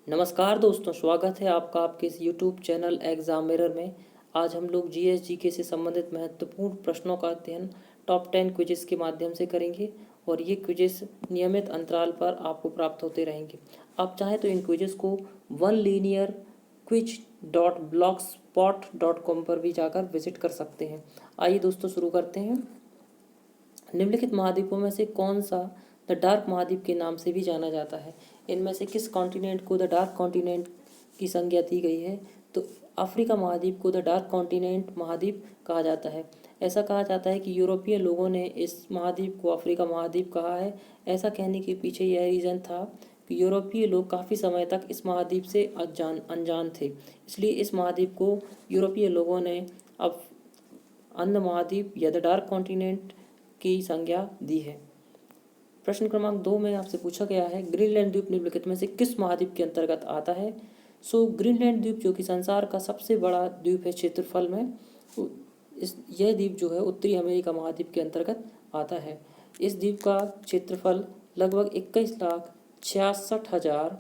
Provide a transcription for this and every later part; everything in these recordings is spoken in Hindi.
नमस्कार दोस्तों, स्वागत है आपका आपके इस YouTube चैनल एग्जाम मिरर में। आज हम लोग जीके से संबंधित महत्वपूर्ण प्रश्नों का अध्ययन टॉप 10 क्विज़ के माध्यम से करेंगे और ये क्विज़ नियमित अंतराल पर आपको प्राप्त होते रहेंगे। आप चाहें तो इन क्विज़ को onelinearquiz.blogspot.com पर भी जाकर विजिट कर सकते हैं। आइए दोस्तों शुरू करते हैं। निम्नलिखित महाद्वीपों में से कौन सा द डार्क महाद्वीप के नाम से भी जाना जाता है? इनमें से किस कॉन्टिनेंट को द डार्क कॉन्टिनेंट की संज्ञा दी गई है? तो अफ्रीका महाद्वीप को द डार्क कॉन्टिनेंट महाद्वीप कहा जाता है। ऐसा कहा जाता है कि यूरोपीय लोगों ने इस महाद्वीप को अफ्रीका महाद्वीप कहा है। ऐसा कहने के पीछे यह रीज़न था कि यूरोपीय लोग काफ़ी समय तक इस महाद्वीप से अनजान थे, इसलिए इस महाद्वीप को यूरोपीय लोगों ने अब अंध महाद्वीप या द डार्क कॉन्टिनेंट की संज्ञा दी है। प्रश्न क्रमांक 2 में आपसे पूछा गया है, ग्रीनलैंड द्वीप निम्नलिखित में से किस महाद्वीप के अंतर्गत आता है? ग्रीनलैंड द्वीप जो कि संसार का सबसे बड़ा द्वीप है क्षेत्रफल में, यह द्वीप जो है उत्तरी अमेरिका महाद्वीप के अंतर्गत आता है। इस द्वीप का क्षेत्रफल लगभग 21,66,000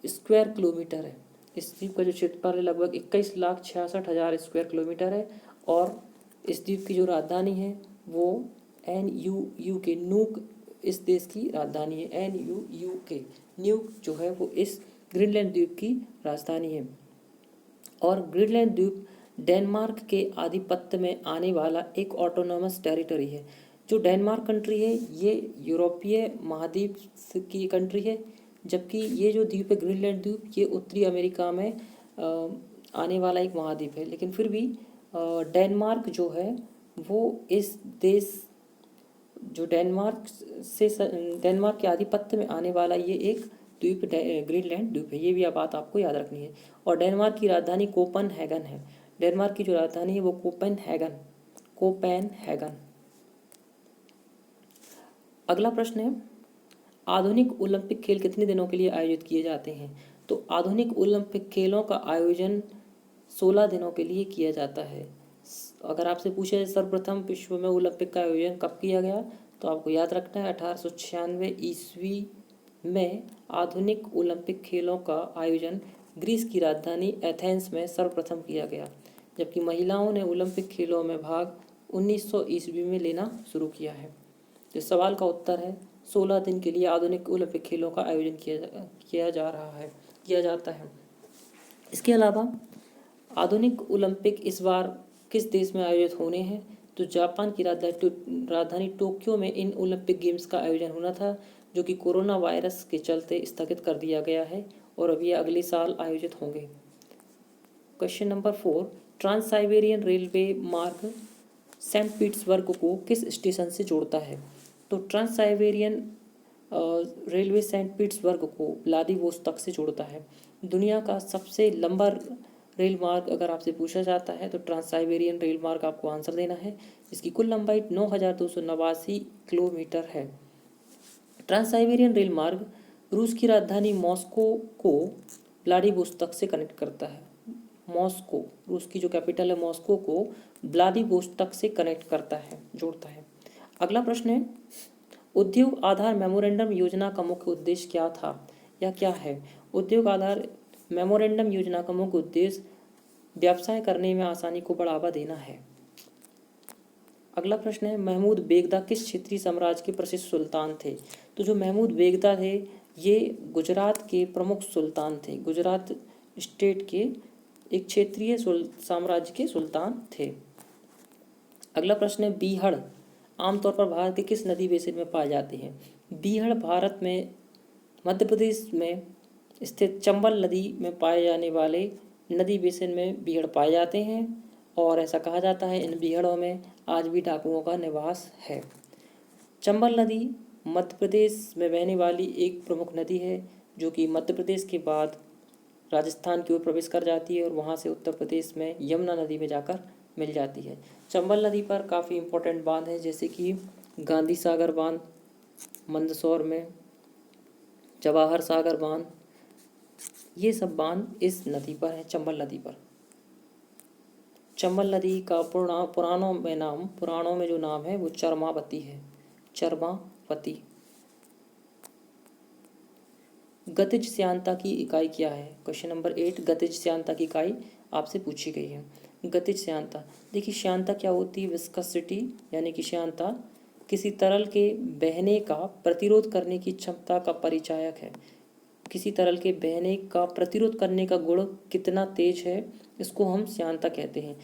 स्क्वायर किलोमीटर है। इस द्वीप का जो क्षेत्रफल है लगभग 21,66,000 स्क्वायर किलोमीटर है और इस द्वीप की जो राजधानी है वो NUUK नूक इस देश की राजधानी है। NUUK न्यूक जो है वो इस ग्रीनलैंड द्वीप की राजधानी है। और ग्रीनलैंड द्वीप डेनमार्क के आधिपत्य में आने वाला एक ऑटोनॉमस टेरिटरी है। जो डेनमार्क कंट्री है ये यूरोपीय महाद्वीप की कंट्री है, जबकि ये जो द्वीप है ग्रीनलैंड द्वीप ये उत्तरी अमेरिका में आने वाला एक महाद्वीप है। लेकिन फिर भी डेनमार्क जो है वो इस देश जो डेनमार्क के आधिपत्य में आने वाला ये एक द्वीप ग्रीनलैंड द्वीप है। ये भी बात आपको याद रखनी है। और डेनमार्क की राजधानी कोपेनहेगन है। डेनमार्क की जो राजधानी है वो कोपेनहेगन। अगला प्रश्न है, आधुनिक ओलंपिक खेल कितने दिनों के लिए आयोजित किए जाते हैं? तो आधुनिक ओलंपिक खेलों का आयोजन 16 दिनों के लिए किया जाता है। अगर आपसे पूछा जाए सर्वप्रथम विश्व में ओलंपिक का आयोजन कब किया गया, तो आपको याद रखना है 1896 ईस्वी में आधुनिक ओलंपिक खेलों का आयोजन ग्रीस की राजधानी एथेंस में सर्वप्रथम किया गया, जबकि महिलाओं ने ओलंपिक खेलों में भाग 1900 ईस्वी में लेना शुरू किया है। तो इस सवाल का उत्तर है 16 दिन के लिए आधुनिक ओलंपिक खेलों का आयोजन किया जाता है। इसके अलावा आधुनिक ओलंपिक इस बार किस देश में आयोजित होने हैं? तो जापान की राजधानी टोक्यो में इन ओलंपिक गेम्स का आयोजन होना था, जो कि कोरोना वायरस के चलते स्थगित कर दिया गया है और अब ये अगले साल आयोजित होंगे। Question number 4, trans Siberian railway मार्ग सेंट पीटर्सबर्ग को किस स्टेशन से जोड़ता है? तो trans Siberian railway Saint Petersburg को व्लादिवोस्तोक से जोड़ता है। दुनिया का सबसे लंबा रेल मार्ग अगर आपसे पूछा जाता है तो ट्रांस साइबेरियन रेल मार्ग आपको आंसर देना है। इसकी कुल लंबाई 9,289 किलोमीटर है। ट्रांस साइबेरियन रेल मार्ग रूस की राजधानी मॉस्को को व्लादिवोस्तोक से कनेक्ट करता है। मॉस्को, रूस की जो कैपिटल है मॉस्को को व्लादिवोस्तोक से कनेक्ट करता है, जोड़ता है। अगला प्रश्न है, उद्योग आधार मेमोरेंडम योजना का मुख्य उद्देश्य क्या था या क्या है? उद्योग आधार मेमोरेंडम योजना का मुख्य उद्देश्य व्यवसाय करने में आसानी को बढ़ावा देना है। अगला प्रश्न है, महमूद बेगदा किस क्षेत्रीय साम्राज्य के प्रसिद्ध सुल्तान थे? तो जो महमूद बेगदा थे ये गुजरात के प्रमुख सुल्तान थे। गुजरात स्टेट के एक क्षेत्रीय साम्राज्य के सुल्तान थे। अगला प्रश्न है, बीहड़ आमतौर पर भारत के किस नदी बेसिन में पाए जाते हैं? बीहड़ भारत में मध्य प्रदेश में स्थित चंबल नदी में पाए जाने वाले नदी बेसिन में बीहड़ पाए जाते हैं और ऐसा कहा जाता है इन बीहड़ों में आज भी डाकुओं का निवास है। चंबल नदी मध्य प्रदेश में बहने वाली एक प्रमुख नदी है, जो कि मध्य प्रदेश के बाद राजस्थान की ओर प्रवेश कर जाती है और वहाँ से उत्तर प्रदेश में यमुना नदी में जाकर मिल जाती है। चंबल नदी पर काफ़ी इम्पोर्टेंट बांध हैं, जैसे कि गांधी सागर बांध मंदसौर में, जवाहर सागर बांध, ये सब बांध इस नदी पर है, चंबल नदी पर। चंबल नदी का पुराणों में जो नाम है वो चरमावती है, चरमावती। गतिज श्यानता की इकाई क्या है? क्वेश्चन नंबर 8 गतिज श्यानता की इकाई आपसे पूछी गई है। गतिज श्यानता, देखिए श्यानता क्या होती है? विस्कसिटी यानी कि श्यानता किसी तरल के बहने का प्रतिरोध करने की क्षमता का परिचायक है। किसी तरल के बहने का प्रतिरोध करने का गुण कितना तेज है, इसको हम श्यानता कहते हैं।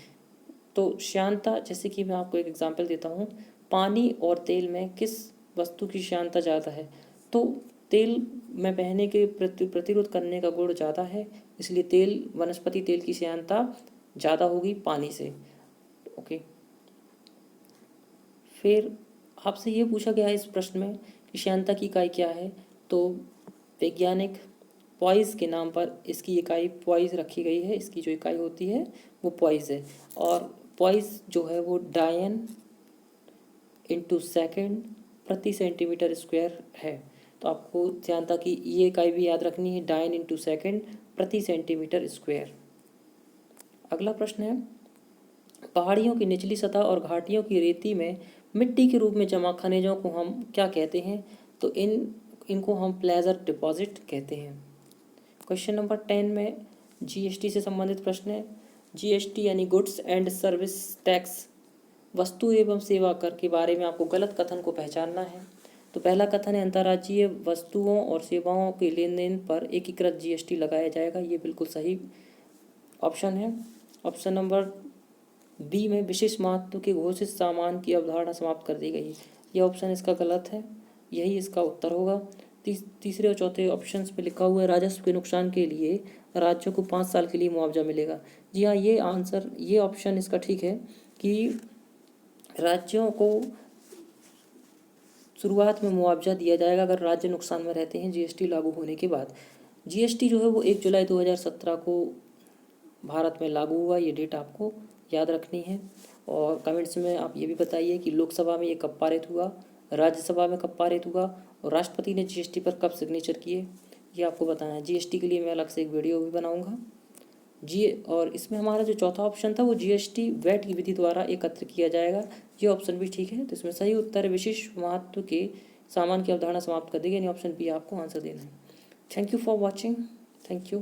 तो श्यानता, जैसे कि मैं आपको एक एग्जांपल देता हूँ, पानी और तेल में किस वस्तु की श्यानता ज़्यादा है? तो तेल में बहने के प्रतिरोध करने का गुण ज़्यादा है, इसलिए तेल, वनस्पति तेल की श्यानता ज़्यादा होगी पानी से। ओके, फिर आपसे ये पूछा गया है इस प्रश्न में कि श्यानता की इकाई क्या है? तो वैज्ञानिक पॉइस के नाम पर इसकी इकाई पॉइस रखी गई है। इसकी जो इकाई होती है वो पॉइस है, और पॉइस जो है वो डायन इंटू सेकेंड प्रति सेंटीमीटर स्क्वायर है। तो आपको श्यानता की ये इकाई भी याद रखनी है, डायन इंटू सेकेंड प्रति सेंटीमीटर स्क्वायर। अगला प्रश्न है, पहाड़ियों की निचली सतह और घाटियों की रेती में मिट्टी के रूप में जमा खनिजों को हम क्या कहते हैं? तो इनको हम प्लेजर डिपॉजिट कहते हैं। क्वेश्चन नंबर 10 में जीएसटी से संबंधित प्रश्न है। जीएसटी यानी गुड्स एंड सर्विस टैक्स, वस्तु एवं सेवा कर के बारे में आपको गलत कथन को पहचानना है। तो पहला कथन है, अंतर्राज्यीय वस्तुओं और सेवाओं के लेन देन पर एकीकृत जीएसटी लगाया जाएगा। ये बिल्कुल सही ऑप्शन है। ऑप्शन नंबर बी में विशेष महत्व के घोषित सामान की अवधारणा समाप्त कर दी गई है। यह ऑप्शन इसका गलत है, यही इसका उत्तर होगा। तीसरे और चौथे ऑप्शंस पे लिखा हुआ है, राजस्व के नुकसान के लिए राज्यों को 5 साल के लिए मुआवजा मिलेगा। जी हाँ, ये ऑप्शन इसका ठीक है कि राज्यों को शुरुआत में मुआवजा दिया जाएगा अगर राज्य नुकसान में रहते हैं जीएसटी लागू होने के बाद। जीएसटी जो है वो 1 जुलाई 2017 को भारत में लागू हुआ, ये डेट आपको याद रखनी है। और कमेंट्स में आप ये भी बताइए कि लोकसभा में ये कब पारित हुआ, राज्यसभा में कब पारित हुआ, और राष्ट्रपति ने जीएसटी पर कब सिग्नेचर किए, ये आपको बताना है। जीएसटी के लिए मैं अलग से एक वीडियो भी बनाऊंगा और इसमें हमारा जो चौथा ऑप्शन था वो जीएसटी वैट की विधि द्वारा एकत्र किया जाएगा, ये ऑप्शन भी ठीक है। तो इसमें सही उत्तर है विशेष महत्व के सामान की अवधारणा समाप्त कर देगी, यानी ऑप्शन बी आपको आंसर देना है। Thank you for watching. Thank you.